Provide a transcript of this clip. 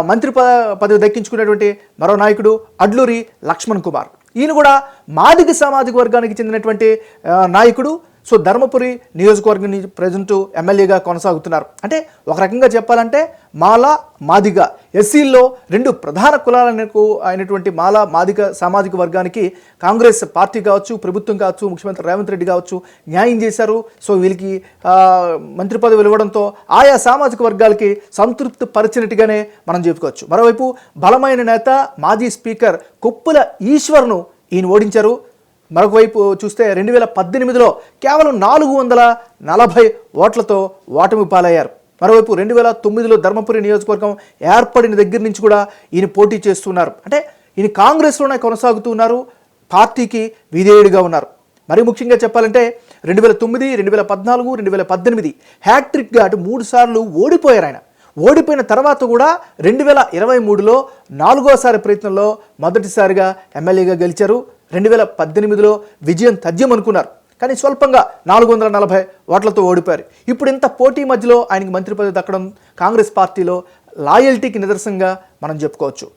మంత్రి పదవి దక్కించుకున్నటువంటి మరో నాయకుడు అడ్లూరి లక్ష్మణ్ కుమార్. ఈయన కూడా మాదిగ సామాజిక వర్గానికి చెందినటువంటి నాయకుడు. సో ధర్మపురి నియోజకవర్గం నుంచి ప్రజెంట్ ఎమ్మెల్యేగా కొనసాగుతున్నారు. అంటే ఒక రకంగా చెప్పాలంటే మాల మాదిగ ఎస్సీల్లో రెండు ప్రధాన కులాలకు అయినటువంటి మాల మాదిగ సామాజిక వర్గానికి కాంగ్రెస్ పార్టీ కావచ్చు, ప్రభుత్వం కావచ్చు, ముఖ్యమంత్రి రేవంత్ రెడ్డి కావచ్చు న్యాయం చేశారు. సో వీళ్ళకి మంత్రి పదవులు ఇవ్వడంతో ఆయా సామాజిక వర్గాలకి సంతృప్తి పరిచినట్టుగానే మనం చెప్పుకోవచ్చు. మరోవైపు బలమైన నేత మాజీ స్పీకర్ కొప్పుల ఈశ్వర్ను ఈయన ఓడించారు. మరొక వైపు చూస్తే 2018లో కేవలం 440 ఓట్లతో ఓటమి పాలయ్యారు. మరోవైపు 2009లో ధర్మపురి నియోజకవర్గం ఏర్పడిన దగ్గర నుంచి కూడా ఈయన పోటీ చేస్తున్నారు. అంటే ఈయన కాంగ్రెస్లోనే కొనసాగుతున్నారు, పార్టీకి విధేయుడిగా ఉన్నారు. మరి ముఖ్యంగా చెప్పాలంటే 2009, 2014, 2018 హ్యాట్రిక్గా అటు 3 సార్లు ఓడిపోయారు. ఆయన ఓడిపోయిన తర్వాత కూడా 2023లో 4వసారి ప్రయత్నంలో మొదటిసారిగా ఎమ్మెల్యేగా గెలిచారు. 2018లో విజయం తథ్యం అనుకున్నారు, కానీ స్వల్పంగా 440 ఓట్లతో ఓడిపోయారు. ఇప్పుడు ఇంత పోటీ మధ్యలో ఆయనకి మంత్రి పదవి దక్కడం కాంగ్రెస్ పార్టీలో లాయల్టీకి నిదర్శనంగా మనం చెప్పుకోవచ్చు.